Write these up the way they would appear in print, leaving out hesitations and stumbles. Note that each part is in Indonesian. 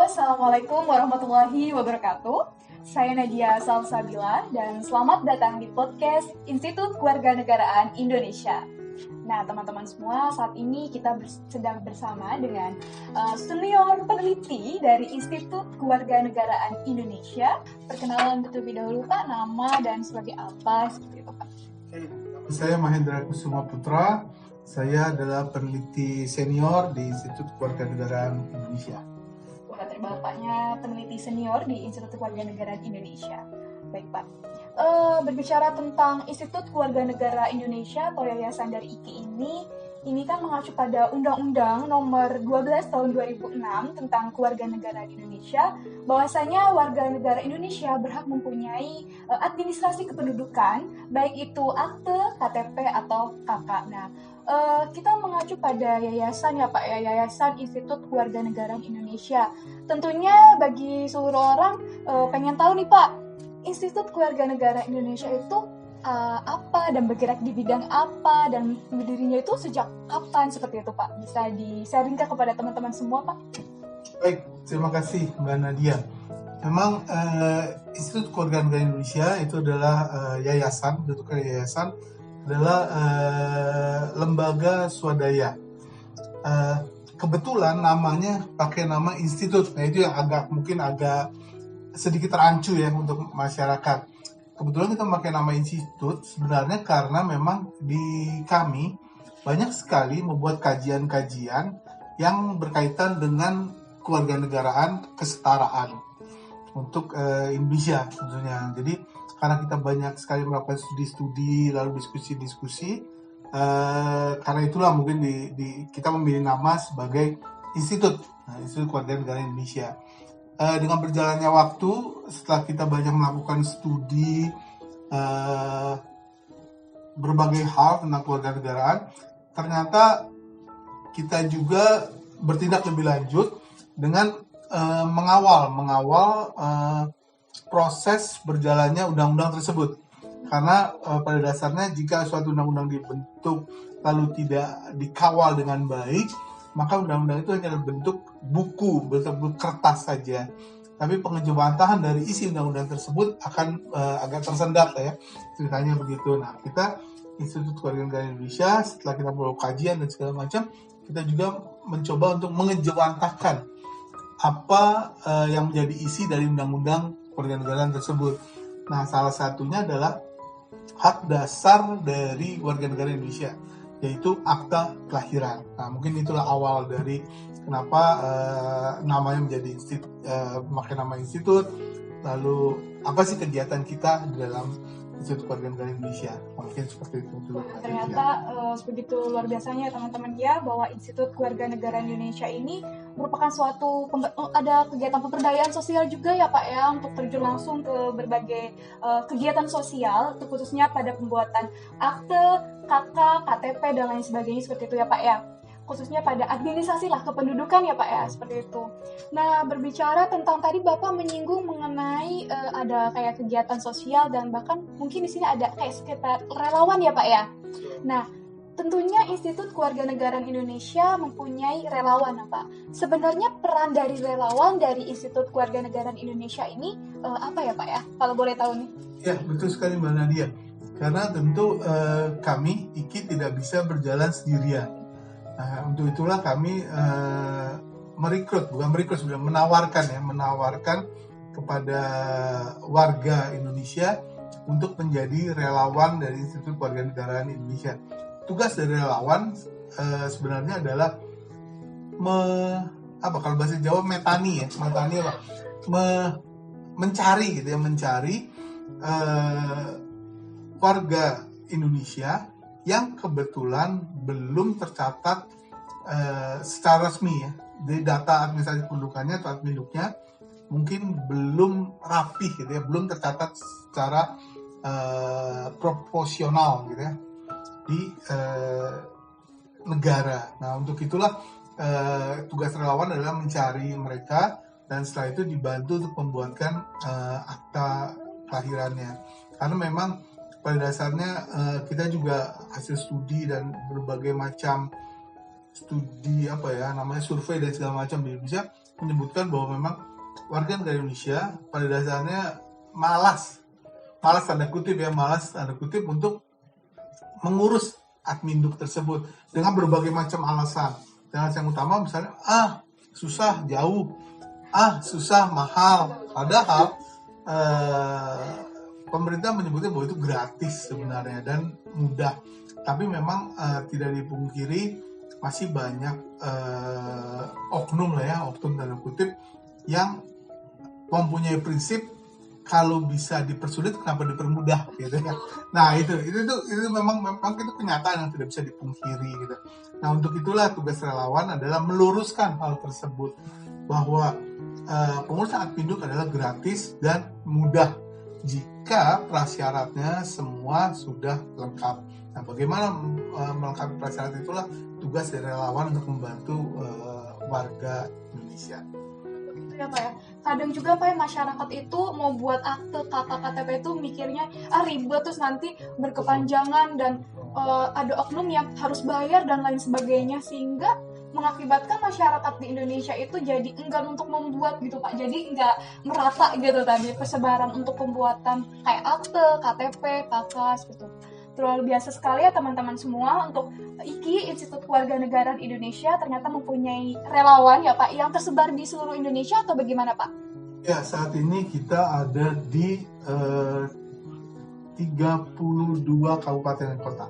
Assalamualaikum warahmatullahi wabarakatuh. Saya Nadia Salsabila dan selamat datang di podcast Institut Kewarganegaraan Indonesia. Nah, teman-teman semua, saat ini kita sedang bersama dengan senior peneliti dari Institut Kewarganegaraan Indonesia. Perkenalan terlebih dahulu Pak, nama dan sebagai apa seperti itu Pak. Saya Mahendra Kusuma Putra. Saya adalah peneliti senior di Institut Kewarganegaraan Indonesia. Bapaknya peneliti senior di Institut Kewarganegaraan Indonesia. Baik Pak. Berbicara tentang Institut Kewarganegaraan Indonesia atau yayasan dari IKI ini kan mengacu pada Undang-Undang Nomor 12 Tahun 2006 tentang Kewarganegaraan Indonesia, bahwasanya warga negara Indonesia berhak mempunyai administrasi kependudukan, baik itu akte, KTP atau KK. Nah, kita mengacu pada yayasan ya Pak, Yayasan Institut Kewarganegaraan Indonesia. Tentunya bagi seluruh orang pengen tahu nih Pak, Institut Kewarganegaraan Indonesia itu apa dan bergerak di bidang apa dan berdirinya itu sejak kapan seperti itu Pak? Bisa di-sharingkan kepada teman-teman semua Pak? Baik, terima kasih Mbak Nadia. Memang Institut Kewarganegaraan Indonesia itu adalah yayasan, bentuknya yayasan adalah lembaga swadaya. Kebetulan namanya pakai nama institut, nah itu yang mungkin agak sedikit rancu ya untuk masyarakat. Kebetulan kita pakai nama institut sebenarnya karena memang di kami banyak sekali membuat kajian-kajian yang berkaitan dengan kewarganegaraan, kesetaraan untuk Indonesia tentunya. Jadi karena kita banyak sekali melakukan studi-studi lalu diskusi-diskusi, karena itulah mungkin kita memilih nama sebagai institut, Institut Kewarganegaraan Indonesia. Dengan berjalannya waktu, setelah kita banyak melakukan studi berbagai hal tentang kewarganegaraan, ternyata kita juga bertindak lebih lanjut dengan mengawal proses berjalannya undang-undang tersebut. Karena pada dasarnya jika suatu undang-undang dibentuk lalu tidak dikawal dengan baik, maka undang-undang itu hanya bentuk buku, bentuk kertas saja. Tapi pengejawantahan dari isi undang-undang tersebut akan agak tersendat ya, ceritanya begitu. Nah, kita Institut Kewarganegaraan Indonesia setelah kita melakukan kajian dan segala macam, kita juga mencoba untuk mengejawantahkan apa yang menjadi isi dari undang-undang kewarganegaraan tersebut. Nah, salah satunya adalah hak dasar dari warga negara Indonesia, yaitu akta kelahiran. Nah, mungkin itulah awal dari kenapa namanya menjadi memakai nama institut. Lalu apa sih kegiatan kita di dalam Institut Kewarganegaraan Indonesia? Mungkin seperti itu dulu. Ternyata begitu luar biasanya teman-teman ya, bahwa Institut Kewarganegaraan Indonesia ini merupakan suatu ada kegiatan pemberdayaan sosial juga ya Pak ya, untuk terjun langsung ke berbagai kegiatan sosial, khususnya pada pembuatan akte, KK, KTP dan lain sebagainya seperti itu ya Pak ya. Khususnya pada administrasi lah kependudukan ya Pak ya, seperti itu. Nah, berbicara tentang tadi Bapak menyinggung mengenai ada kayak kegiatan sosial dan bahkan mungkin di sini ada kayak sekitar relawan ya Pak ya. Nah, tentunya Institut Kewarganegaraan Indonesia mempunyai relawan Pak. Sebenarnya peran dari relawan dari Institut Kewarganegaraan Indonesia ini apa ya Pak ya? Kalau boleh tahu nih. Ya, betul sekali Mbak Nadia. Karena tentu kami IKI tidak bisa berjalan sendirian. Nah, untuk itulah kami menawarkan kepada warga Indonesia untuk menjadi relawan dari Institut Kewarganegaraan Indonesia. Tugas dari relawan sebenarnya adalah kalau bahasa Jawa mencari warga Indonesia yang kebetulan belum tercatat secara resmi ya, di data administrasi kependudukannya atau adminuknya mungkin belum rapih gitu ya, belum tercatat secara proporsional gitu ya di negara. Nah, untuk itulah tugas relawan adalah mencari mereka dan setelah itu dibantu untuk membuatkan akta kelahirannya. Karena memang pada dasarnya kita juga hasil studi dan berbagai macam studi namanya survei dan segala macam di Indonesia menyebutkan bahwa memang warga negara Indonesia pada dasarnya malas tanda kutip untuk mengurus admin duk tersebut dengan berbagai macam alasan. Dan alasan yang utama misalnya susah jauh, susah mahal. Padahal pemerintah menyebutnya bahwa itu gratis sebenarnya dan mudah. Tapi memang tidak dipungkiri masih banyak oknum tanda kutip yang mempunyai prinsip kalau bisa dipersulit kenapa dipermudah gitu ya. Nah itu memang itu kenyataan yang tidak bisa dipungkiri gitu. Nah untuk itulah tugas relawan adalah meluruskan hal tersebut bahwa pengurusan admin-duk adalah gratis dan mudah jika prasyaratnya semua sudah lengkap. Nah bagaimana melengkapi prasyarat itulah tugas dari relawan untuk membantu warga Indonesia. Ya Pak ya, kadang juga Pak ya, masyarakat itu mau buat akte KKTP itu mikirnya ribet terus nanti berkepanjangan dan ada oknum yang harus bayar dan lain sebagainya sehingga mengakibatkan masyarakat di Indonesia itu jadi enggan untuk membuat gitu Pak, jadi nggak merata gitu tadi persebaran untuk pembuatan kayak akte, KTP, KKS gitu. Terlalu biasa sekali ya teman-teman semua untuk IKI, Institut Kewarganegaraan Indonesia ternyata mempunyai relawan ya Pak yang tersebar di seluruh Indonesia atau bagaimana Pak? Ya saat ini kita ada di 32 kabupaten dan kota.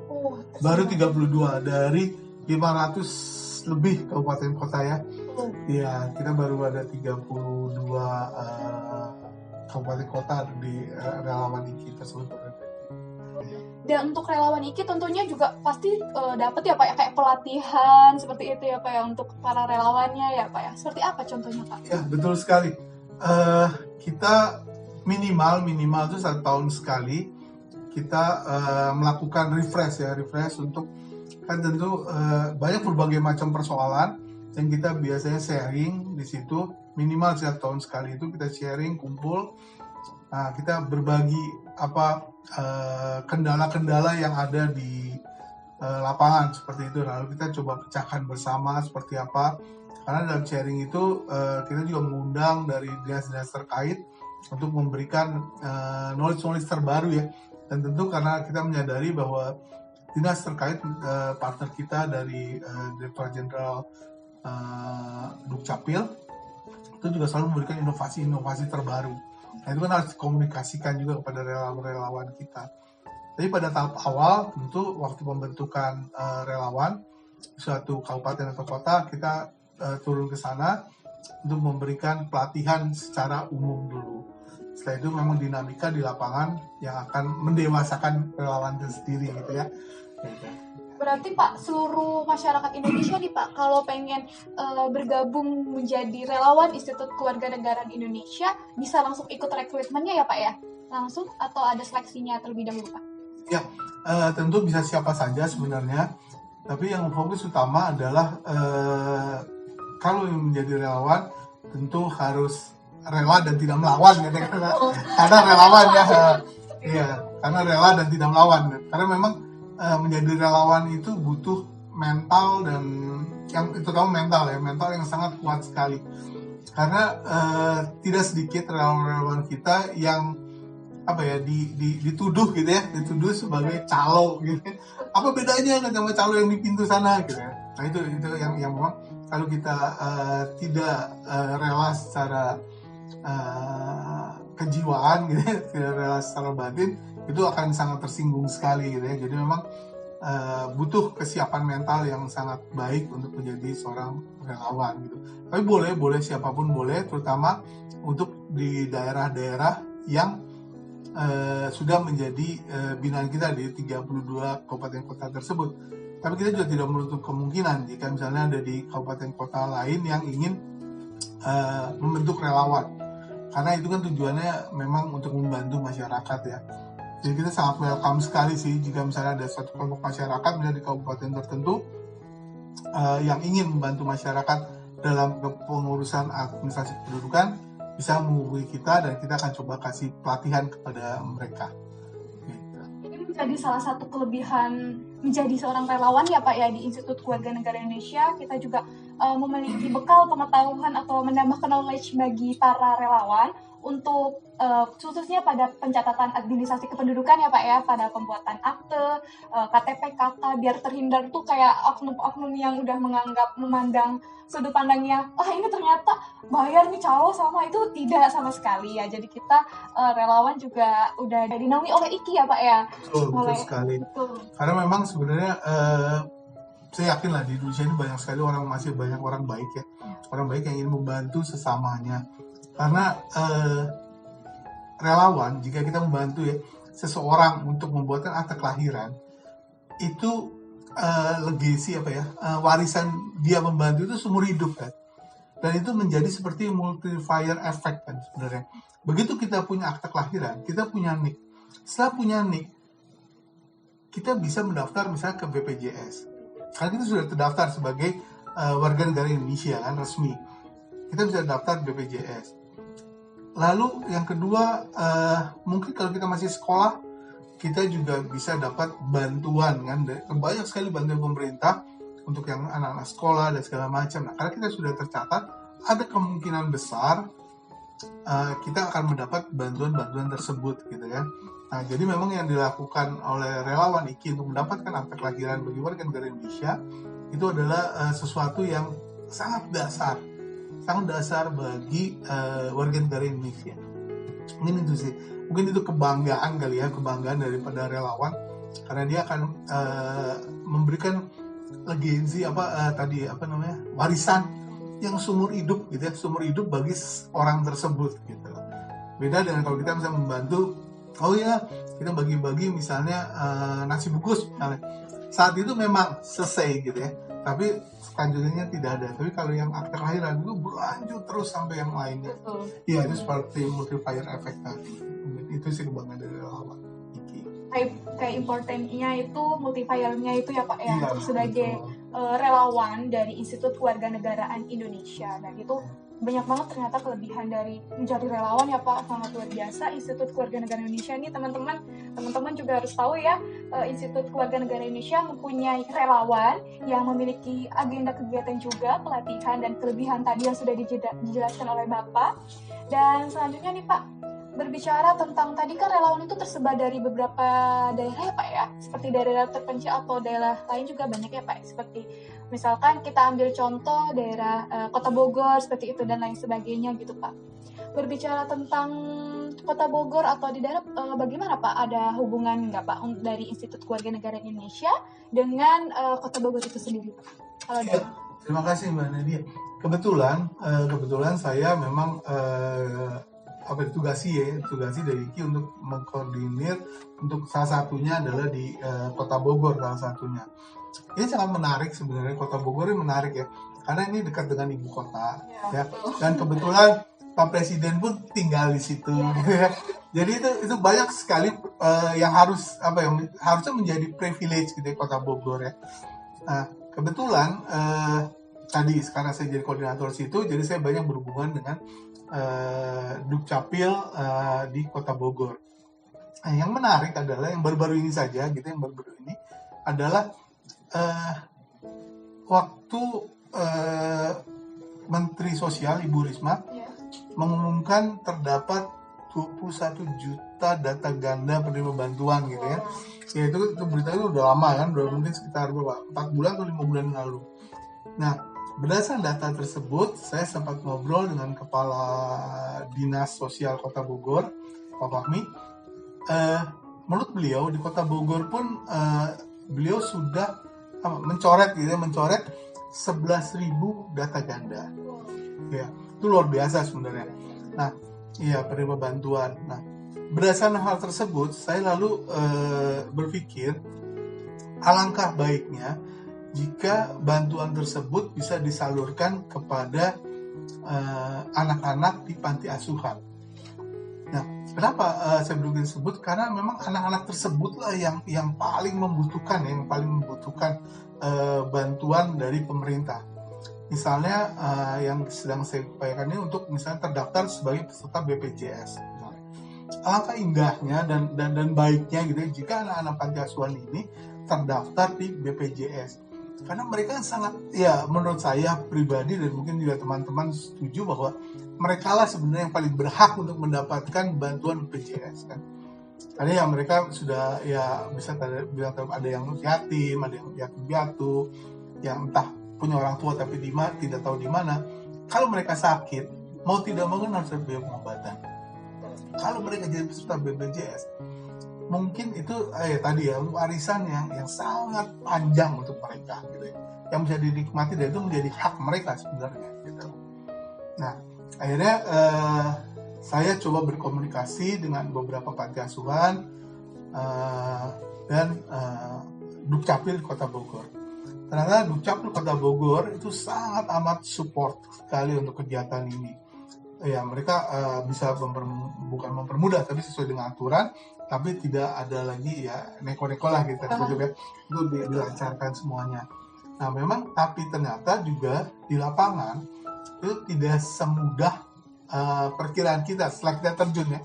Baru 32 dari 500 lebih kabupaten kota ya. Ya kita baru ada 32 kabupaten kota di relawan IKI tersebut. Dan untuk relawan IKI tentunya juga pasti dapat ya Pak ya kayak pelatihan seperti itu ya Pak ya untuk para relawannya ya Pak ya. Seperti apa contohnya Pak? Ya betul sekali. Kita minimal itu 1 tahun sekali kita melakukan refresh untuk kan tentu banyak berbagai macam persoalan yang kita biasanya sharing di situ minimal 1 tahun sekali itu kita sharing kumpul. Nah, kita berbagi kendala-kendala yang ada di lapangan seperti itu. Lalu kita coba pecahkan bersama seperti apa. Karena dalam sharing itu kita juga mengundang dari dinas-dinas terkait untuk memberikan knowledge terbaru ya. Dan tentu karena kita menyadari bahwa dinas terkait partner kita dari Direktur Jenderal Dukcapil itu juga selalu memberikan inovasi terbaru. Nah itu kan harus dikomunikasikan juga kepada relawan kita. Jadi pada tahap awal tentu waktu pembentukan relawan suatu kabupaten atau kota kita turun ke sana untuk memberikan pelatihan secara umum dulu. Setelah itu memang dinamika di lapangan yang akan mendewasakan relawan itu sendiri gitu ya. Berarti Pak, seluruh masyarakat Indonesia nih Pak, kalau pengen bergabung menjadi relawan Institut Kewarganegaraan Indonesia, bisa langsung ikut rekrutmennya ya Pak ya? Langsung atau ada seleksinya terlebih dahulu Pak? Ya, tentu bisa siapa saja sebenarnya. Tapi yang fokus utama adalah kalau yang menjadi relawan tentu harus rela dan tidak melawan gitu karena relawan karena rela dan tidak melawan. Karena memang menjadi relawan itu butuh mental dan yang terutama mental yang sangat kuat sekali. Karena tidak sedikit relawan kita yang dituduh gitu ya, dituduh sebagai calo gitu. Apa bedanya sama calo yang di pintu sana gitu ya. Nah itu yang memang kalau kita tidak rela secara kejiwaan gitu ya, tidak rela secara batin, itu akan sangat tersinggung sekali gitu ya. Jadi memang butuh kesiapan mental yang sangat baik untuk menjadi seorang relawan gitu. Tapi boleh siapapun boleh, terutama untuk di daerah-daerah yang sudah menjadi binaan kita di 32 kabupaten kota tersebut. Tapi kita juga tidak menutup kemungkinan jika misalnya ada di kabupaten kota lain yang ingin membentuk relawan. Karena itu kan tujuannya memang untuk membantu masyarakat ya. Jadi kita sangat welcome sekali sih jika misalnya ada satu kelompok masyarakat misalnya di kabupaten tertentu yang ingin membantu masyarakat dalam pengurusan administrasi kependudukan, bisa menghubungi kita dan kita akan coba kasih pelatihan kepada mereka. Ini menjadi salah satu kelebihan menjadi seorang relawan ya Pak ya di Institut Kewarganegaraan Indonesia, kita juga memiliki bekal pengetahuan atau menambah knowledge bagi para relawan untuk khususnya pada pencatatan administrasi kependudukan ya Pak ya, pada pembuatan akte, KTP, KK, biar terhindar tuh kayak oknum-oknum yang udah memandang sudut pandangnya, ini ternyata bayar nih calo sama itu, tidak sama sekali ya. Jadi kita relawan juga udah dinaungi oleh IKI ya Pak ya. Betul sekali. Betul. Karena memang sebenarnya saya yakin lah di Indonesia ini masih banyak orang baik ya, orang baik yang ingin membantu sesamanya. Karena relawan, jika kita membantu ya seseorang untuk membuatkan akte kelahiran, itu legasi warisan dia membantu itu seumur hidup kan, dan itu menjadi seperti multiplier effect kan sebenarnya. Begitu kita punya akte kelahiran, kita punya NIK. Setelah punya NIK, kita bisa mendaftar misalnya ke BPJS. Karena kita sudah terdaftar sebagai warga negara Indonesia kan, resmi. Kita bisa daftar BPJS. Lalu yang kedua, mungkin kalau kita masih sekolah, kita juga bisa dapat bantuan kan, banyak sekali bantuan pemerintah untuk yang anak-anak sekolah dan segala macam. Nah, karena kita sudah tercatat, ada kemungkinan besar kita akan mendapat bantuan-bantuan tersebut gitu kan. Nah, jadi memang yang dilakukan oleh relawan IKI untuk mendapatkan akte kelahiran bagi warga negara Indonesia itu adalah sesuatu yang sangat dasar bagi warga negara Indonesia. Mungkin itu kebanggaan kali ya, kebanggaan daripada relawan, karena dia akan memberikan legasi warisan yang seumur hidup gitu ya, seumur hidup bagi orang tersebut gitu. Beda dengan kalau kita bisa membantu, kita bagi-bagi misalnya nasi bungkus misalnya. Saat itu memang selesai gitu ya, tapi selanjutnya tidak ada. Tapi kalau yang akte kelahiran itu berlanjut terus sampai yang lainnya. Iya, itu seperti multiplier effect tadi. Itu sih kebanggaan dari relawan IKI. Kayak importantnya itu multiplier-nya itu ya Pak ya, Iya, sebagai relawan dari Institut Kewarganegaraan Indonesia. Dan itu banyak banget ternyata kelebihan dari menjadi relawan ya Pak, sangat luar biasa. Institut Kewarganegaraan Indonesia ini teman-teman juga harus tahu ya, Institut Kewarganegaraan Indonesia mempunyai relawan yang memiliki agenda kegiatan juga, pelatihan dan kelebihan tadi yang sudah dijelaskan oleh Bapak. Dan selanjutnya nih Pak, berbicara tentang tadi kan relawan itu tersebar dari beberapa daerah ya Pak ya, seperti daerah terpencil atau daerah lain juga banyak ya Pak, seperti misalkan kita ambil contoh daerah Kota Bogor seperti itu dan lain sebagainya gitu Pak. Berbicara tentang Kota Bogor atau di daerah, bagaimana Pak, ada hubungan nggak Pak dari Institut Kewarganegaraan Indonesia dengan Kota Bogor itu sendiri Pak? Kalau ya, terima kasih Mbak Nadia. Kebetulan saya memang ditugasi dari IKI untuk mengkoordinir, untuk salah satunya adalah di Kota Bogor salah satunya. Ini sangat menarik sebenarnya, Kota Bogor ini menarik ya, karena ini dekat dengan ibu kota ya. Dan kebetulan Pak Presiden pun tinggal di situ gitu ya. Jadi itu banyak sekali yang harusnya menjadi privilege gitu ya, Kota Bogor ya. Nah, kebetulan tadi sekarang saya jadi koordinator situ, jadi saya banyak berhubungan dengan Dukcapil di Kota Bogor. Nah, yang menarik adalah yang baru-baru ini saja gitu, adalah waktu Menteri Sosial Ibu Risma mengumumkan terdapat 21 juta data ganda penerima bantuan gitu ya. Ya itu berita itu udah lama kan, udah mungkin sekitar 4 bulan atau 5 bulan lalu. Nah, berdasarkan data tersebut, saya sempat ngobrol dengan Kepala Dinas Sosial Kota Bogor, Pak Fahmi. Menurut beliau di Kota Bogor pun beliau sudah mencoret 11.000 data ganda. Ya, itu luar biasa sebenarnya. Nah, iya, penerima bantuan. Nah, berdasarkan hal tersebut, saya lalu berpikir alangkah baiknya jika bantuan tersebut bisa disalurkan kepada anak-anak di panti asuhan. Nah, kenapa saya belum disebut? Karena memang anak-anak tersebutlah yang paling membutuhkan, bantuan dari pemerintah. Misalnya yang sedang saya upayakan ini untuk misalnya terdaftar sebagai peserta BPJS. Alangkah indahnya dan baiknya gitu ya, jika anak-anak panti asuhan ini terdaftar di BPJS. Karena mereka sangat, ya menurut saya pribadi dan mungkin juga teman-teman setuju bahwa mereka lah sebenarnya yang paling berhak untuk mendapatkan bantuan BPJS kan. Karena ya mereka sudah ya bisa bilang ada yang yatim, ada yang yatim piatu, yang entah punya orang tua tapi tidak tahu di mana. Kalau mereka sakit, mau tidak mau kan harus ada biaya pengobatan. Kalau mereka jadi peserta BPJS, mungkin itu tadi ya warisan yang sangat panjang untuk mereka gitu ya. Yang bisa dinikmati dan itu menjadi hak mereka sebenarnya gitu. Nah, akhirnya saya coba berkomunikasi dengan beberapa panti asuhan dan Dukcapil Kota Bogor. Ternyata Dukcapil Kota Bogor itu sangat amat support sekali untuk kegiatan ini. Ya mereka bisa bukan mempermudah tapi sesuai dengan aturan, tapi tidak ada lagi ya neko-neko lah gitu ya. Itu dilancarkan semuanya. Nah memang tapi ternyata juga di lapangan itu tidak semudah perkiraan kita setelah kita terjun ya.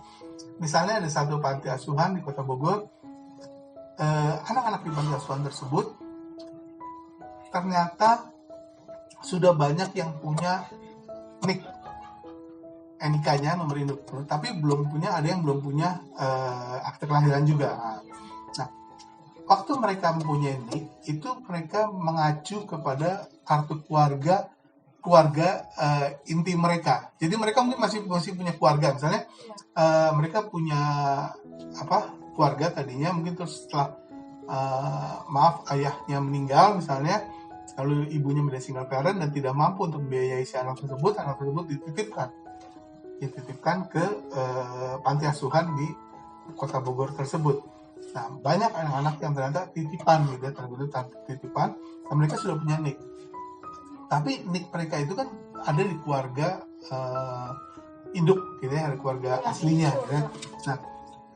Misalnya ada satu panti asuhan di Kota Bogor, anak-anak di panti asuhan tersebut ternyata sudah banyak yang punya NIK-nya, nomor induk, tapi ada yang belum punya akte kelahiran juga. Nah, waktu mereka mempunyai NIK, itu mereka mengacu kepada kartu keluarga inti mereka. Jadi mereka mungkin masih punya keluarga, misalnya mereka punya keluarga tadinya, mungkin terus setelah ayahnya meninggal misalnya, lalu ibunya menjadi single parent dan tidak mampu untuk membiayai si anak tersebut dititipkan ke panti asuhan di Kota Bogor tersebut. Nah, banyak anak-anak yang ternyata titipan gitu, titipan, dan mereka sudah punya NIK. Tapi NIK mereka itu kan ada di keluarga induk gitu ya, ada keluarga aslinya gitu ya. Nah,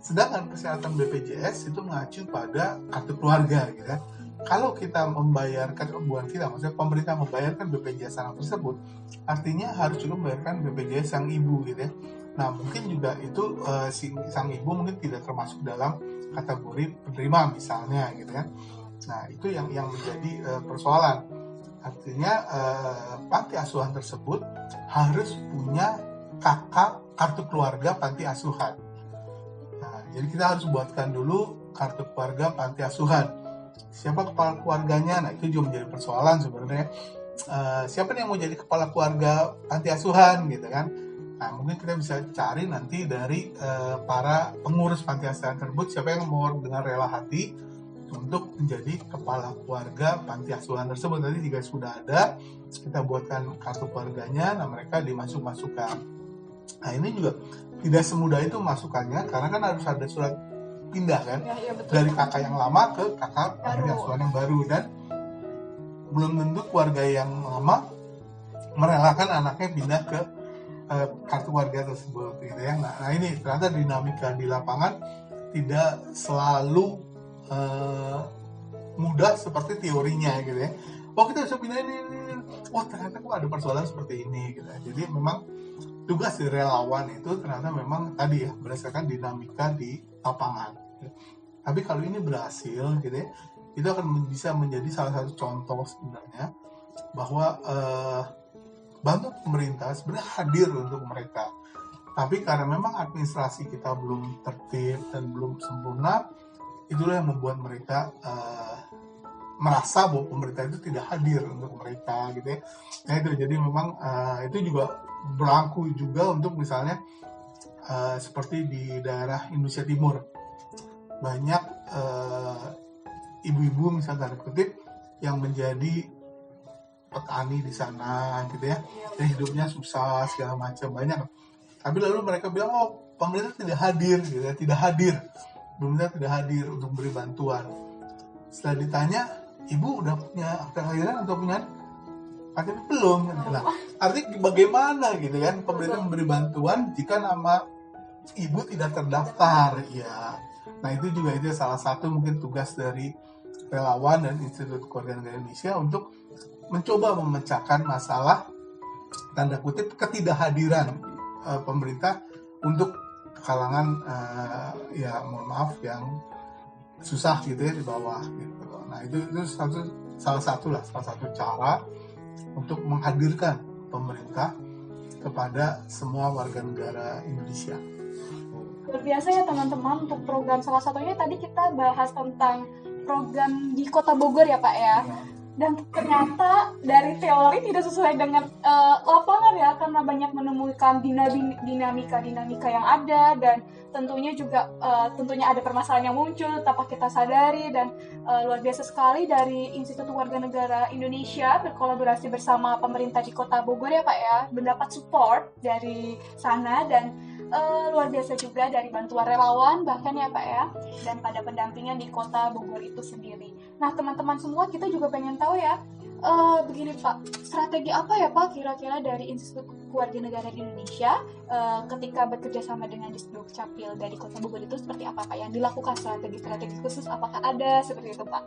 sedangkan persyaratan BPJS itu mengacu pada kartu keluarga gitu ya. Kalau kita membayarkan, maksudnya pemerintah membayarkan BPJS anak tersebut, artinya harus juga membayarkan BPJS sang ibu gitu ya. Nah mungkin juga itu sang ibu mungkin tidak termasuk dalam kategori penerima misalnya gitu kan. Nah itu yang menjadi persoalan. Artinya panti asuhan tersebut harus punya kartu keluarga panti asuhan. Nah jadi kita harus buatkan dulu kartu keluarga panti asuhan. Siapa kepala keluarganya? Nah itu juga menjadi persoalan sebenarnya. Siapa yang mau jadi kepala keluarga panti asuhan gitu kan? Nah mungkin kita bisa cari nanti dari para pengurus panti asuhan tersebut, siapa yang mau dengan rela hati untuk menjadi kepala keluarga panti asuhan tersebut. Nanti jika sudah ada, kita buatkan kartu keluarganya, nah mereka dimasukkan. Nah ini juga tidak semudah itu masukannya, karena kan harus ada surat pindah kan, ya, dari kakak yang lama ke kakak panti asuhan yang baru, dan belum tentu keluarga yang lama merelakan anaknya pindah ke kartu keluarga tersebut gitu ya. Nah ini ternyata dinamika di lapangan tidak selalu mudah seperti teorinya gitu ya. Kita bisa pindah ini. Ternyata kok ada persoalan seperti ini gitu. Jadi memang tugas dari relawan itu ternyata memang tadi ya berdasarkan dinamika di lapangan. Tapi kalau ini berhasil gitu ya, itu akan bisa menjadi salah satu contoh sebenarnya bahwa bantuan pemerintah sebenarnya hadir untuk mereka. Tapi karena memang administrasi kita belum tertib dan belum sempurna, itulah yang membuat mereka merasa bahwa pemerintah itu tidak hadir untuk mereka gitu ya. Nah itu jadi memang itu juga berlaku juga untuk misalnya seperti di daerah Indonesia Timur, banyak ibu-ibu misalnya tanda kutip yang menjadi petani di sana gitu ya, dan hidupnya susah segala macam banyak. Tapi lalu mereka bilang pemerintah tidak hadir gitu ya, pemerintah tidak hadir untuk beri bantuan. Setelah ditanya, ibu udah punya akte kelahiran atau punya? Akhirnya belum. Nah, artinya bagaimana gitu kan pemerintah memberi bantuan jika nama ibu tidak terdaftar ya. Nah itu salah satu mungkin tugas dari relawan dan Institut Keluarga Negara Indonesia untuk mencoba memecahkan masalah tanda kutip ketidakhadiran pemerintah untuk kalangan yang susah gitu ya di bawah gitu. Nah itu salah satu cara untuk menghadirkan pemerintah kepada semua warga negara Indonesia. Luar biasa ya teman-teman, untuk program salah satunya tadi kita bahas tentang program di Kota Bogor ya Pak ya. Dan ternyata dari teori tidak sesuai dengan lapangan ya, karena banyak menemukan dinamika yang ada, dan tentunya juga tentunya ada permasalahan yang muncul tanpa kita sadari. Dan luar biasa sekali dari Institut Warga Negara Indonesia berkolaborasi bersama pemerintah di Kota Bogor ya Pak ya, mendapat support dari sana, dan luar biasa juga dari bantuan relawan bahkan ya Pak ya, dan pada pendampingan di Kota Bogor itu sendiri. Nah teman-teman semua, kita juga pengen tahu ya, begini Pak, strategi apa ya Pak kira-kira dari Institut Kewarganegaraan Indonesia ketika bekerja sama dengan Disduk Capil dari Kota Bogor itu seperti apa Pak yang dilakukan, strategi khusus apakah ada seperti itu Pak?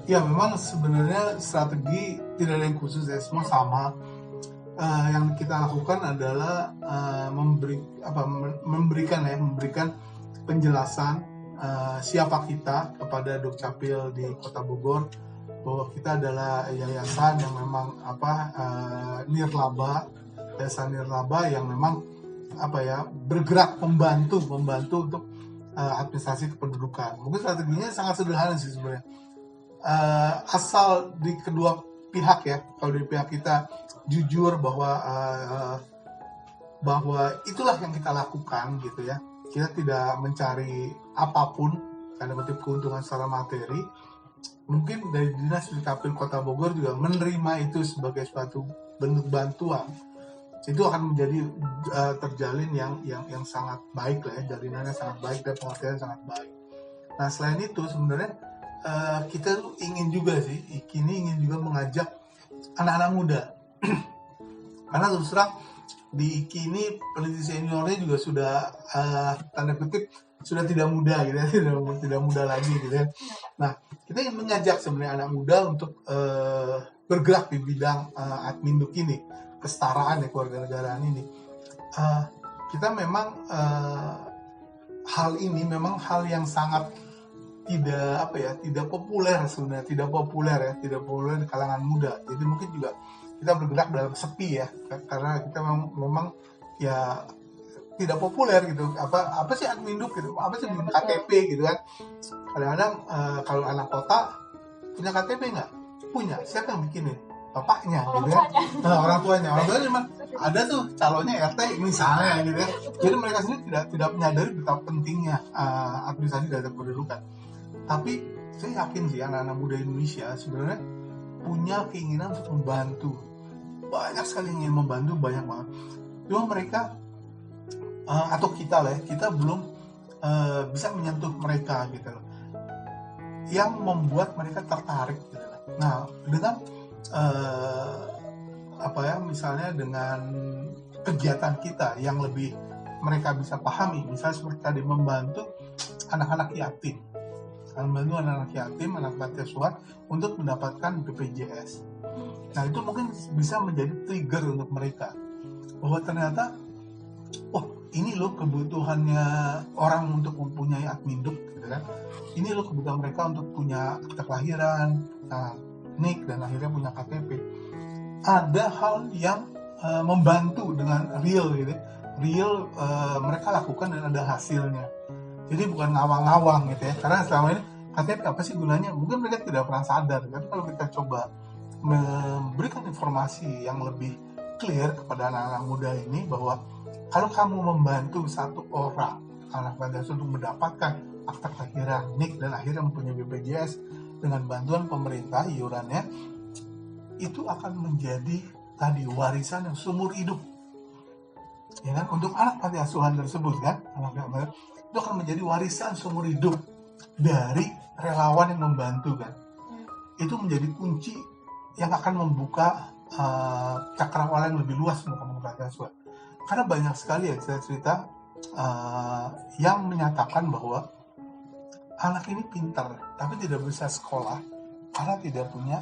Ya memang sebenarnya strategi tidak ada yang khusus ya, semua sama. Yang kita lakukan adalah memberikan penjelasan siapa kita kepada Dukcapil di Kota Bogor, bahwa kita adalah yayasan yang memang nirlaba, yayasan nirlaba yang memang bergerak membantu untuk administrasi kependudukan. Mungkin strateginya sangat sederhana sih sebenarnya, asal di kedua pihak ya, kalau di pihak kita jujur bahwa itulah yang kita lakukan gitu ya, kita tidak mencari apapun karena motif keuntungan secara materi. Mungkin dari Dinas Dukcapil Kota Bogor juga menerima itu sebagai suatu bentuk bantuan, itu akan menjadi terjalin yang sangat baik lah ya, jarinannya sangat baik dan pengertian sangat baik. Nah selain itu sebenarnya kita ingin juga mengajak anak-anak muda karena terus terang di IKI ini peneliti seniornya juga sudah tanda kutip sudah tidak muda gitu ya, tidak muda lagi gitu ya. Nah kita ingin mengajak sebenarnya anak muda untuk bergerak di bidang adminduk ini, kesetaraan ya, kewarganegaraan ini. Kita memang hal ini memang hal yang sangat tidak populer sebenarnya, tidak populer di kalangan muda. Jadi mungkin juga kita bergerak dalam sepi ya, karena kita memang ya tidak populer gitu. Apa sih adminduk gitu, apa sih KTP gitu kan. Kadang-kadang kalau anak kota punya KTP nggak? Punya. Siapa yang bikinin? Bapaknya gitu ya. Orang tuanya memang ada tuh calonnya RT misalnya gitu ya. Jadi mereka sendiri tidak menyadari betapa pentingnya administrasi data kependudukan. Tapi saya yakin sih anak-anak muda Indonesia sebenarnya punya keinginan untuk membantu. Banyak sekali yang ingin membantu, banyak banget. Cuma mereka atau kita lah ya, kita belum bisa menyentuh mereka gitu loh. Yang membuat mereka tertarik gitu loh. Nah, dengan misalnya dengan kegiatan kita yang lebih mereka bisa pahami, misalnya seperti tadi membantu anak-anak yatim, anak panti asuhan untuk mendapatkan BPJS. Nah itu mungkin bisa menjadi trigger untuk mereka bahwa ternyata ini loh kebutuhannya orang untuk mempunyai adminduk gitu kan. Ini loh kebutuhan mereka untuk punya akte kelahiran, NIK, dan akhirnya punya KTP. Ada hal yang membantu dengan real gitu, mereka lakukan dan ada hasilnya. Jadi bukan ngawang-ngawang gitu ya, karena selama ini KTP apa sih gunanya? Mungkin mereka tidak pernah sadar, tapi kalau kita coba memberikan informasi yang lebih clear kepada anak-anak muda ini bahwa kalau kamu membantu satu orang anak panti asuhan untuk mendapatkan akta kelahiran, NIK, dan akhirnya mempunyai BPJS dengan bantuan pemerintah iurannya, itu akan menjadi tadi warisan yang seumur hidup, ya kan, untuk anak panti asuhan tersebut kan, anak-anak itu akan menjadi warisan seumur hidup dari relawan yang membantu kan. Itu menjadi kunci yang akan membuka cakrawala yang lebih luas untuk panti asuhan. Karena banyak sekali ya cerita-cerita yang menyatakan bahwa anak ini pintar tapi tidak bisa sekolah karena tidak punya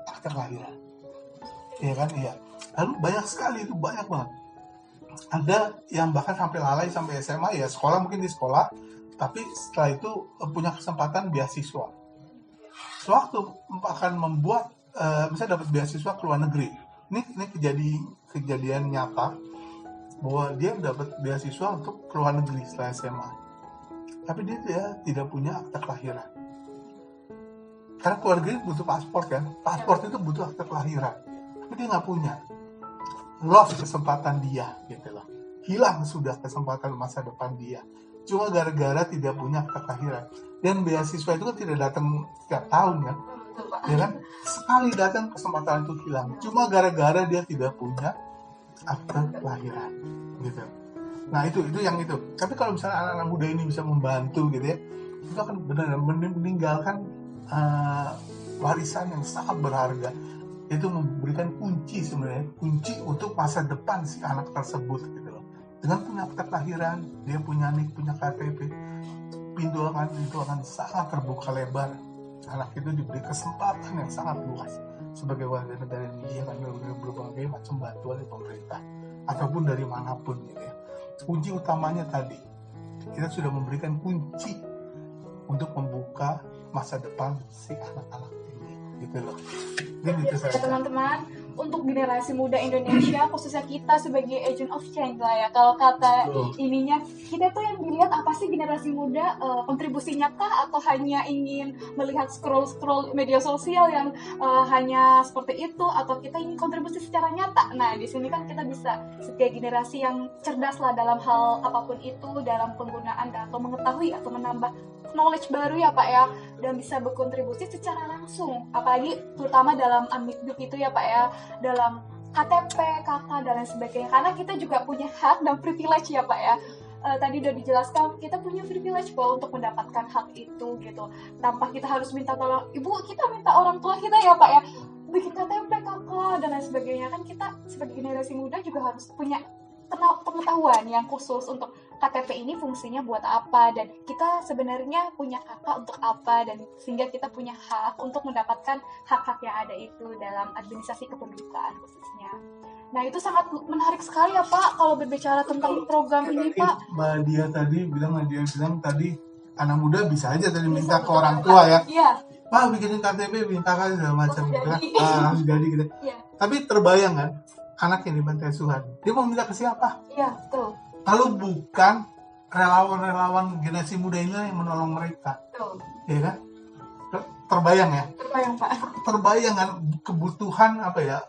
akte kelahiran, ya kan, iya. Lalu banyak sekali, itu banyak banget. Ada yang bahkan sampai lalai sampai SMA ya, sekolah mungkin di sekolah tapi setelah itu punya kesempatan beasiswa. Sewaktu akan membuat misalnya dapat beasiswa ke luar negeri, ini kejadian nyata bahwa dia dapat beasiswa untuk ke luar negeri setelah SMA, tapi dia tidak punya akta kelahiran. Karena keluarganya butuh paspor kan, paspor itu butuh akta kelahiran, tapi dia nggak punya. Lost kesempatan dia gitu loh, hilang sudah kesempatan masa depan dia, cuma gara-gara tidak punya akta kelahiran. Dan beasiswa itu kan tidak datang setiap tahun kan, ya kan, sekali datang kesempatan itu hilang, cuma gara-gara dia tidak punya akta kelahiran gitu. Nah itu yang itu. Tapi kalau misalnya anak-anak muda ini bisa membantu gitu ya, itu akan benar-benar meninggalkan warisan yang sangat berharga. Itu memberikan kunci sebenarnya, kunci untuk masa depan si anak tersebut gitu loh. Dengan punya akta kelahiran, dia punya NIK, punya KTP, pintu akan sangat terbuka lebar. Anak itu diberi kesempatan yang sangat luas sebagai warga negara Indonesia, kan berbagai macam bantuan dari pemerintah ataupun dari manapun gitu ya. Kunci utamanya tadi, kita sudah memberikan kunci untuk membuka masa depan si anak-anak ini gitu loh. Jadi itu ya, teman-teman, untuk generasi muda Indonesia, khususnya kita sebagai agent of change lah ya. Kalau kata ininya, kita tuh yang dilihat apa sih generasi muda, kontribusinya kah atau hanya ingin melihat scroll media sosial yang hanya seperti itu, atau kita ingin kontribusi secara nyata. Nah, di sini kan kita bisa sebagai generasi yang cerdas lah dalam hal apapun itu, dalam penggunaan atau mengetahui atau menambah knowledge baru ya Pak ya, dan bisa berkontribusi secara langsung, apalagi terutama dalam Amikduk itu ya Pak ya, dalam KTP, KK, dan lain sebagainya. Karena kita juga punya hak dan privilege ya Pak ya. Tadi udah dijelaskan, kita punya privilege Pak untuk mendapatkan hak itu gitu. Tanpa kita harus minta tolong, Ibu kita minta orang tua kita ya Pak ya, bikin KTP, KK, dan lain sebagainya. Kan kita sebagai generasi muda juga harus punya pengetahuan yang khusus untuk KTP ini fungsinya buat apa, dan kita sebenarnya punya kakak untuk apa, dan sehingga kita punya hak untuk mendapatkan hak-hak yang ada itu dalam administrasi kependudukan khususnya. Nah itu sangat menarik sekali ya Pak kalau berbicara tentang program ini Pak. Mbak Dia bilang tadi anak muda bisa aja tadi minta ke orang tua ya. Iya. Pak bikinin KTP, minta kan segala macam gitu kan. Jadi gitu. Iya. Tapi terbayang kan, anak yang di panti asuhan, dia mau minta ke siapa? Iya, betul. Kalau bukan relawan-relawan generasi muda ini yang menolong mereka. Betul. Ya kan? Terbayang ya? Terbayang Pak. Terbayang kan kebutuhan apa ya?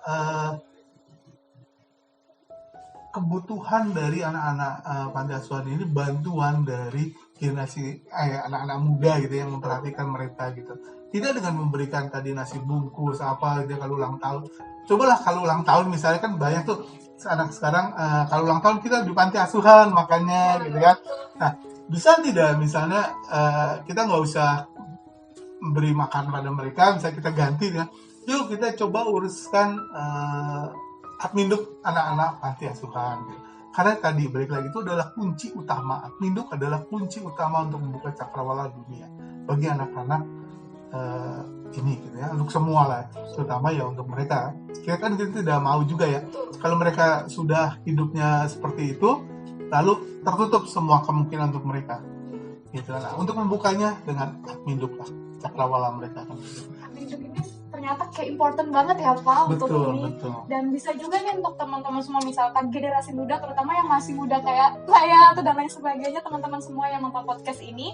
Kebutuhan dari anak-anak panti asuhan ini, bantuan dari generasi anak-anak muda gitu yang memperhatikan mereka gitu. Tidak dengan memberikan tadi nasi bungkus apa gitu kalau ulang tahun. Cobalah kalau ulang tahun misalnya, kan banyak tuh anak sekarang kalau ulang tahun kita di panti asuhan makannya gitu kan. Nah bisa tidak misalnya kita nggak usah beri makan pada mereka, misalnya kita ganti dengan yuk kita coba uruskan Adminduk anak-anak panti asuhan gitu. Karena tadi balik lagi itu adalah kunci utama, Adminduk adalah kunci utama untuk membuka cakrawala dunia bagi anak-anak ini gitu ya, untuk semua lah, terutama ya untuk mereka. Kita kan kita tidak mau juga ya kalau mereka sudah hidupnya seperti itu lalu tertutup semua kemungkinan untuk mereka gitu. Nah, untuk membukanya dengan Adminduk lah, cakrawala mereka kan. Adminduk ini ternyata kayak important banget ya Pak untuk ini. Betul. Dan bisa juga nih untuk teman-teman semua, misalkan generasi muda terutama yang masih muda kayak saya atau dan lain sebagainya, teman-teman semua yang nonton podcast ini,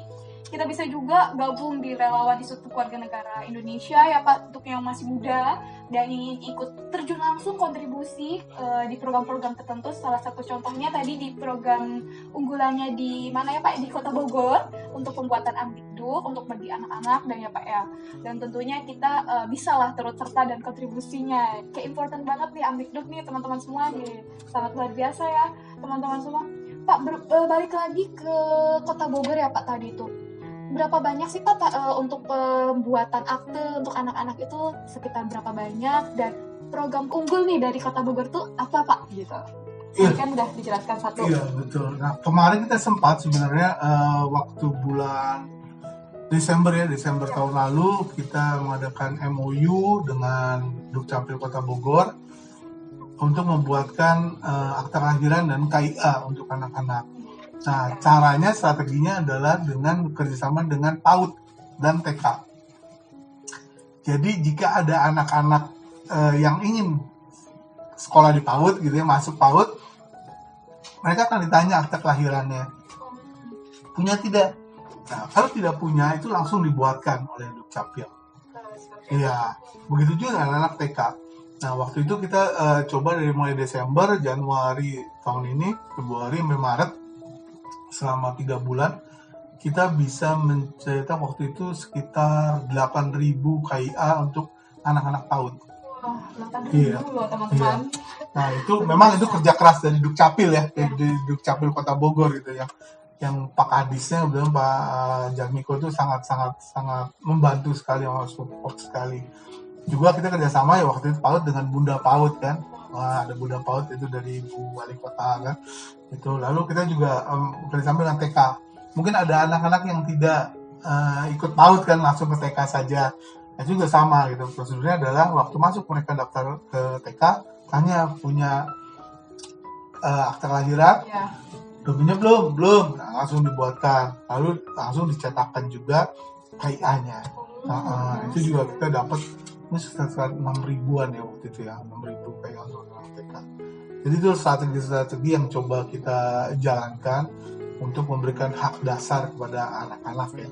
kita bisa juga gabung di relawan Institut Kewarganegara Indonesia ya Pak, untuk yang masih muda dan ingin ikut terjun langsung kontribusi di program-program tertentu. Salah satu contohnya tadi di program unggulannya di mana ya Pak, di Kota Bogor untuk pembuatan Amikduk untuk bagi anak-anak dan ya Pak ya. Dan tentunya kita bisa lah turut serta dan kontribusinya. Kayak important banget nih Amikduk nih teman-teman semua nih, sangat luar biasa ya teman-teman semua. Pak balik lagi ke Kota Bogor ya Pak tadi itu. Berapa banyak sih Pak untuk pembuatan akte untuk anak-anak itu, sekitar berapa banyak, dan program unggul nih dari Kota Bogor tuh apa Pak gitu? Ini kan udah dijelaskan satu. Iya betul. Nah kemarin kita sempat sebenarnya waktu bulan Desember tahun lalu kita mengadakan MOU dengan Dukcapil Kota Bogor untuk membuatkan akta kelahiran dan KIA untuk anak-anak. Nah, caranya, strateginya adalah dengan kerjasama dengan PAUD dan TK. Jadi jika ada anak-anak yang ingin sekolah di PAUD gitu ya, masuk PAUD, mereka akan ditanya akte kelahirannya. Punya tidak? Nah, kalau tidak punya, itu langsung dibuatkan oleh Dukcapil. Iya, begitu juga dengan anak TK. Nah, waktu itu kita coba dari mulai Desember, Januari tahun ini, Februari, sampai Maret, selama 3 bulan, kita bisa mencetak waktu itu sekitar 8.000 KIA untuk anak-anak PAUD. Wah, 8.000 loh teman-teman. Nah, itu memang itu kerja keras dari Dukcapil ya, dari Dukcapil Kota Bogor gitu ya. Yang Pak Kadisnya, Pak Jatmiko itu sangat membantu sekali, support sekali. Juga kita kerjasama ya waktu itu PAUD dengan Bunda PAUD kan. Wah, ada Bunda PAUD itu dari Ibu Wali Kota kan. Itu lalu kita juga kerjasama dengan TK. Mungkin ada anak-anak yang tidak ikut PAUD kan, langsung ke TK saja. Itu juga sama gitu. Prosedurnya adalah waktu masuk mereka daftar ke TK, tanya punya akte kelahiran. Ya. Punya belum. Nah, langsung dibuatkan, lalu langsung dicetakkan juga KIA-nya. Nah, itu juga kita dapat sekitar 6.000-an ya waktu itu ya, 6.000 KIA untuk anak TK. Jadi itu strategi yang coba kita jalankan untuk memberikan hak dasar kepada anak-anak ya.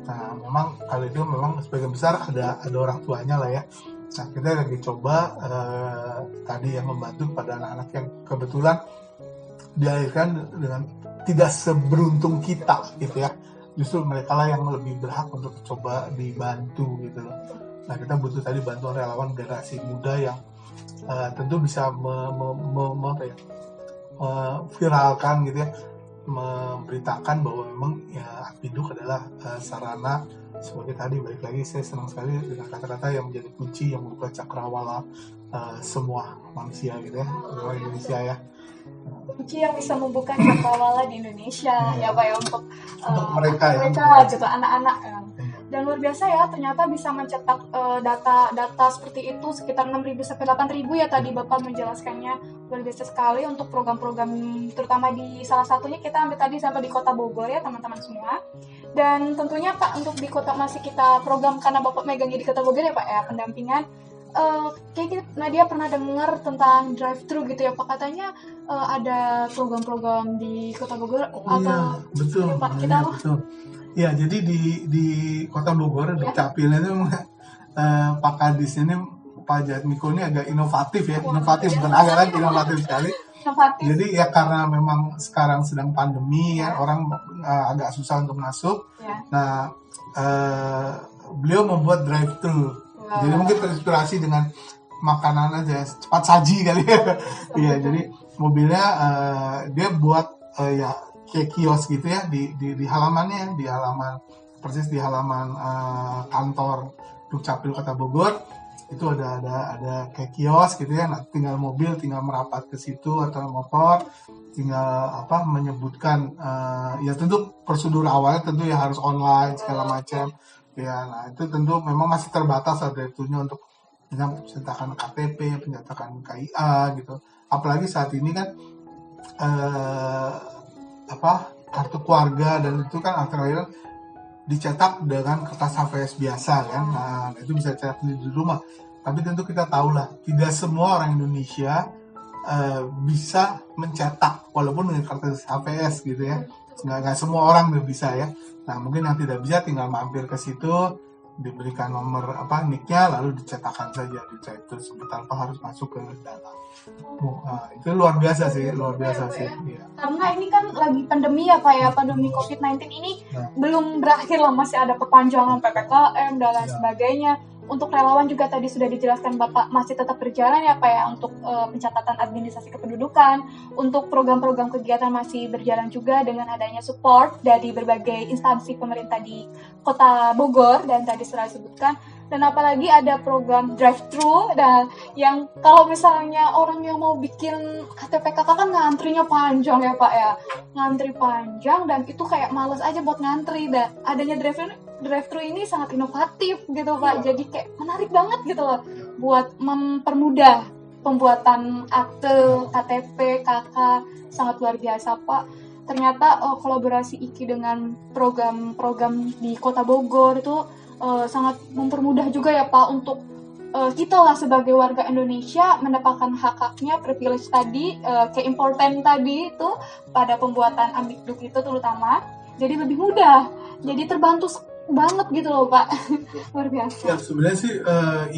Nah, memang kali itu memang sebagian besar ada orang tuanya lah ya. Nah, kita lagi coba tadi yang membantu pada anak-anak yang kebetulan dilahirkan dengan tidak seberuntung kita gitu ya. Justru mereka lah yang lebih berhak untuk coba dibantu gitu loh. Nah, kita butuh tadi bantuan relawan generasi muda yang tentu bisa viralkan gitu ya, memberitakan bahwa memang ya Apiduk adalah sarana sebagai tadi, balik lagi saya senang sekali dengan kata-kata yang menjadi kunci yang membuka cakrawala semua manusia gitu ya, orang Indonesia ya. Kunci yang bisa membuka cakrawala di Indonesia ya Pak ya, untuk mereka gitu, anak-anak ya. Dan luar biasa ya, ternyata bisa mencetak data seperti itu sekitar 6.000 sampai 8.000 ya tadi Bapak menjelaskannya. Luar biasa sekali untuk program-program, terutama di salah satunya kita ambil tadi sampai di Kota Bogor ya teman-teman semua. Dan tentunya Pak, untuk di kota masih kita program karena Bapak megangnya di Kota Bogor ya Pak ya, pendampingan. Kayak Nadia pernah dengar tentang drive-thru gitu ya Pak, katanya ada program-program di Kota Bogor atau iya, betul, ya, Pak, iya, kita betul. Ya, jadi di Kota Bogor, ya. Dukcapil itu Pak Kadis ini, Pak Jatmiko ini agak inovatif ya, bukan agak lagi inovatif sekali. Jadi ya karena memang sekarang sedang pandemi ya, orang agak susah untuk masuk. Ya. Nah, beliau membuat drive-thru. Jadi mungkin terinspirasi dengan makanan aja, cepat saji kali ya. Iya, jadi mobilnya dia buat ya kayak kios gitu ya di halamannya, persis di halaman kantor Dukcapil Kota Bogor. Itu ada kayak kios gitu ya. Nah, tinggal mobil tinggal merapat ke situ atau motor, tinggal menyebutkan ya tentu prosedur awalnya tentu ya harus online segala macam. Ya, nah itu tentu memang masih terbatas ada itunya untuk pencetakan KTP, pencetakan KIA gitu. Apalagi saat ini kan kartu keluarga dan itu kan akhirnya dicetak dengan kertas HVS biasa kan. Nah, itu bisa cetak di rumah. Tapi tentu kita tahu lah, tidak semua orang Indonesia bisa mencetak walaupun dengan kertas HVS gitu ya. Nggak semua orang bisa ya. Nah, mungkin yang tidak bisa tinggal mampir ke situ, diberikan nomor nicknya, lalu dicetakkan saja di itu tanpa harus masuk ke dalam. Itu luar biasa sih. Ya. Karena ini kan lagi pandemi ya Pak ya, pandemi COVID-19 ini belum berakhir lah, masih ada perpanjangan PPKM dan lain sebagainya. Untuk relawan juga tadi sudah dijelaskan Bapak masih tetap berjalan ya Pak ya, untuk pencatatan administrasi kependudukan, untuk program-program kegiatan masih berjalan juga dengan adanya support dari berbagai instansi pemerintah di Kota Bogor dan tadi sudah disebutkan. Dan apalagi ada program drive-thru, dan yang kalau misalnya orang yang mau bikin KTP KK kan ngantrinya panjang ya Pak ya, ngantri panjang dan itu kayak males aja buat ngantri. Dan adanya drive-thru ini sangat inovatif gitu Pak, jadi kayak menarik banget gitu loh buat mempermudah pembuatan akte KTP KK, sangat luar biasa Pak. ternyata kolaborasi IKI dengan program-program di Kota Bogor itu sangat mempermudah juga ya Pak untuk kita lah sebagai warga Indonesia mendapatkan hak-haknya, privilege tadi, important tadi itu pada pembuatan Amikduk itu terutama, jadi lebih mudah, jadi terbantu banget gitu loh Pak. Luar biasa. Ya sebenarnya sih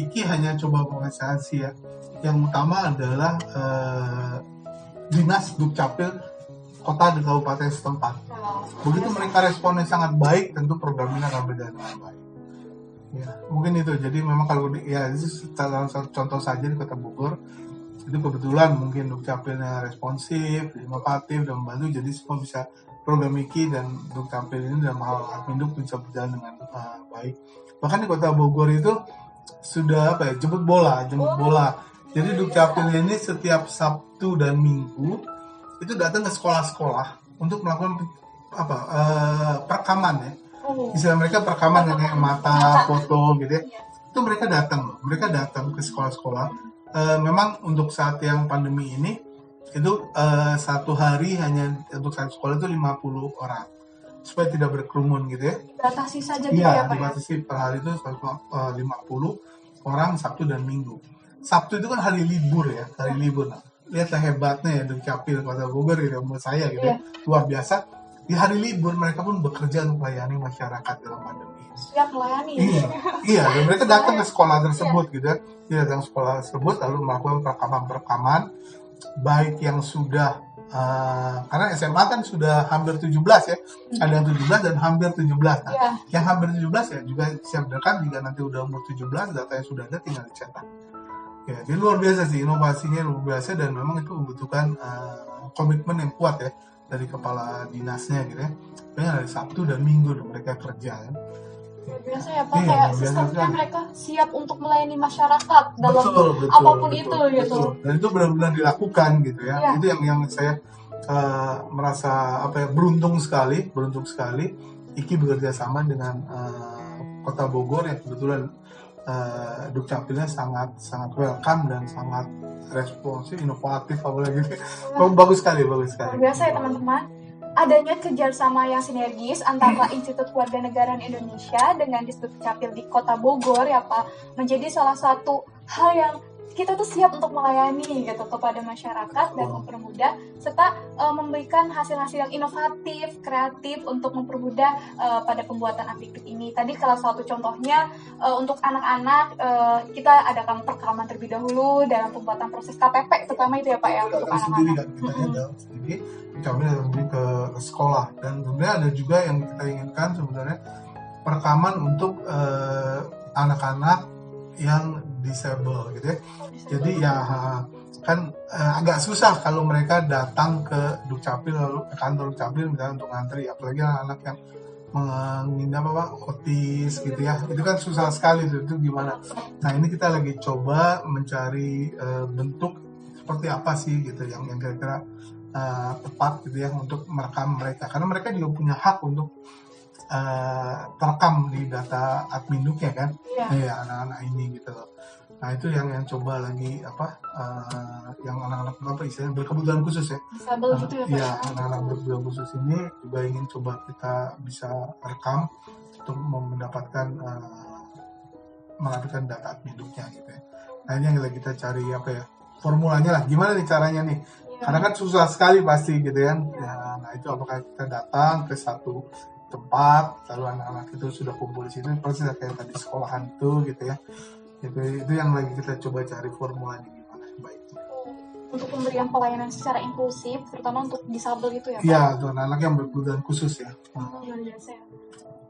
IKI hanya coba mengeksplorasi ya. Yang utama adalah Dinas Dukcapil Kota dan Kabupaten setempat. Begitu mereka responnya sangat baik, tentu program ini akan berjalan dengan baik. Ya, mungkin itu. Jadi memang kalau ya itu salah satu contoh saja di Kota Bogor itu kebetulan mungkin Dukcapilnya responsif, inovatif dan membantu, jadi semua bisa program IKI dan Dukcapil ini dalam hal Adminduk bisa berjalan dengan baik. Bahkan di Kota Bogor itu sudah jemput bola. Jadi Dukcapil ini setiap Sabtu dan Minggu itu datang ke sekolah-sekolah untuk melakukan perekaman ya. Istilah mereka perekaman kayak mata, foto gitu ya. Itu mereka datang ke sekolah-sekolah. Memang untuk saat yang pandemi ini itu satu hari hanya untuk satu sekolah itu 50 orang supaya tidak berkerumun gitu ya. Dibatasi saja gitu ya Pak. Dibatasi per hari itu 50 orang Sabtu dan Minggu. Sabtu itu kan hari libur ya, Nah, lihatlah hebatnya ya Dukcapil Kota Bogor gitu menurut saya gitu ya. Luar biasa. Di hari libur mereka pun bekerja untuk melayani masyarakat dalam pandemi ini. Siap melayani. Iya, dan mereka datang ke sekolah tersebut gitu ya. Dia datang ke sekolah tersebut lalu melakukan perekaman baik yang sudah karena SMA kan sudah hampir 17 ya. Ada yang 17 dan hampir 17. Nah, yang hampir 17 ya juga siap direkam jika nanti udah umur 17 data yang sudah ada tinggal dicetak. Ya, jadi luar biasa sih, inovasinya luar biasa dan memang itu membutuhkan komitmen yang kuat ya dari kepala dinasnya gitu ya. Karena hari Sabtu dan Minggu mereka kerja ya. Biasa ya Pak, kayak sistemnya mereka siap untuk melayani masyarakat dalam apapun itu gitu. Dan itu benar-benar dilakukan gitu ya. Itu yang saya merasa beruntung sekali IKI bekerja sama dengan Kota Bogor yang kebetulan Dukcapilnya sangat welcome dan sangat responsif, inovatif apalagi. Bagus sekali. Biasa ya teman-teman. Adanya kerjasama yang sinergis antara Institut Kewarganegaraan Indonesia dengan Dukcapil di Kota Bogor ya Pak, menjadi salah satu hal yang kita tuh siap untuk melayani gitu kepada masyarakat dan mempermudah serta memberikan hasil-hasil yang inovatif, kreatif untuk mempermudah pada pembuatan Amikduk ini. Tadi salah satu contohnya untuk anak-anak kita adakan perekaman terlebih dahulu dalam pembuatan proses KTP terutama itu ya Pak ya untuk anak-anak. Kami lebih ke sekolah dan sebenarnya ada juga yang kita inginkan sebenarnya perekaman untuk anak-anak yang disable gitu ya. Jadi ya kan agak susah kalau mereka datang ke Dukcapil lalu ke kantor Dukcapil misalnya untuk ngantri, apalagi anak-anak yang mengidap otis gitu ya. Itu kan susah sekali itu gimana. Nah, ini kita lagi coba mencari bentuk seperti apa sih gitu yang kira-kira tepat gitu ya untuk merekam mereka, karena mereka juga punya hak untuk terekam di data Adminduk ya kan, ya anak-anak ini gitu loh. Nah itu yang coba lagi yang anak-anak istilahnya berkebutuhan khusus ya. Gitu ya, anak-anak berkebutuhan khusus ini juga ingin coba kita bisa rekam untuk mendapatkan data Adminduknya gitu ya. Nah ini yang lagi kita cari formulanya lah, gimana nih caranya nih? Karena kan susah sekali pasti gitu kan. Nah itu apakah kita datang ke satu tempat lalu anak-anak itu sudah kumpul di situ persis kayak tadi sekolahan itu gitu ya. Itu yang lagi kita coba cari formulanya gimana baiknya. Untuk pemberian pelayanan secara inklusif terutama untuk disabel itu ya Pak? Iya, untuk anak-anak yang berkebutuhan khusus ya. Luar biasa ya.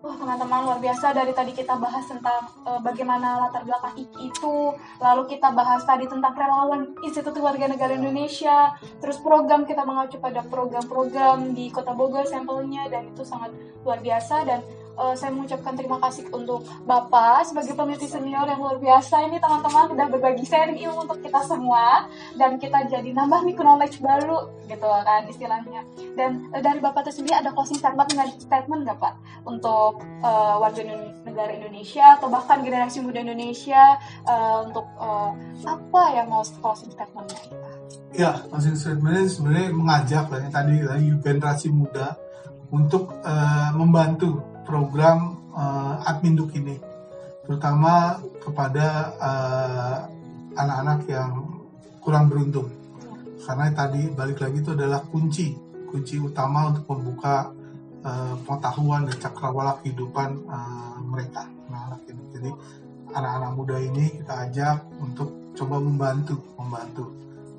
Wah teman-teman, luar biasa. Dari tadi kita bahas tentang bagaimana latar belakang IKI itu, lalu kita bahas tadi tentang relawan Institut Kewarganegaraan Indonesia, terus program kita mengacu pada program-program di Kota Bogor sampelnya, dan itu sangat luar biasa. Dan saya mengucapkan terima kasih untuk Bapak sebagai peneliti senior yang luar biasa ini teman-teman, sudah berbagi sharing ilmu untuk kita semua dan kita jadi nambah nih knowledge baru gitu kan istilahnya. Dan dari Bapak itu sendiri ada closing statement nggak Pak untuk warga negara Indonesia atau bahkan generasi muda Indonesia untuk apa yang mau closing statementnya kita? Ya, closing statement sebenarnya mengajak lah yang tadi generasi muda untuk membantu program Adminduk ini, terutama kepada anak-anak yang kurang beruntung. Karena tadi balik lagi itu adalah kunci utama untuk membuka pengetahuan dan cakrawala kehidupan mereka. Nah, jadi anak-anak muda ini kita ajak untuk coba membantu.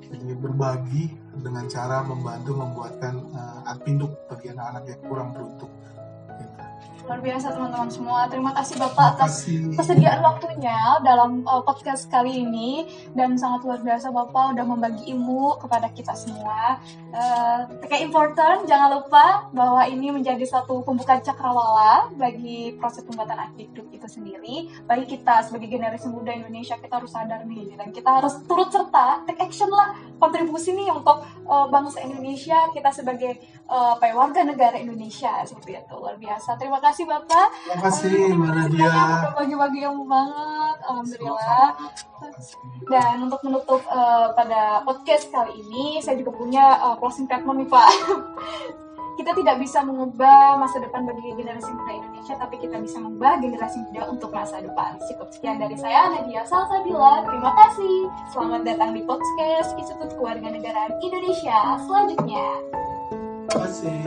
Jadi berbagi dengan cara membantu membuatkan Adminduk bagi anak-anak yang kurang beruntung. Gitu. Luar biasa teman-teman semua. Terima kasih Bapak atas kesediaan waktunya dalam podcast kali ini, dan sangat luar biasa Bapak udah membagi ilmu kepada kita semua. Kayak important, jangan lupa bahwa ini menjadi satu pembukaan cakrawala bagi proses pembuatan Adminduk itu sendiri. Bagi kita sebagai generasi muda Indonesia, kita harus sadar nih, dan kita harus turut serta, take action lah, kontribusi nih untuk bangsa Indonesia, kita sebagai warga negara Indonesia, seperti itu. Luar biasa. Terima kasih Bapak. Terima kasih Mbak Nadia. Udah bagi-bagi ilmu banget, alhamdulillah. Dan untuk menutup pada podcast kali ini, saya juga punya closing statement nih Pak. Kita tidak bisa mengubah masa depan bagi generasi muda Indonesia, tapi kita bisa mengubah generasi muda untuk masa depan. Cukup sekian dari saya, Nadia Salsabila. Terima kasih. Selamat datang di podcast Institut Kewarganegaraan Indonesia selanjutnya. Terima kasih.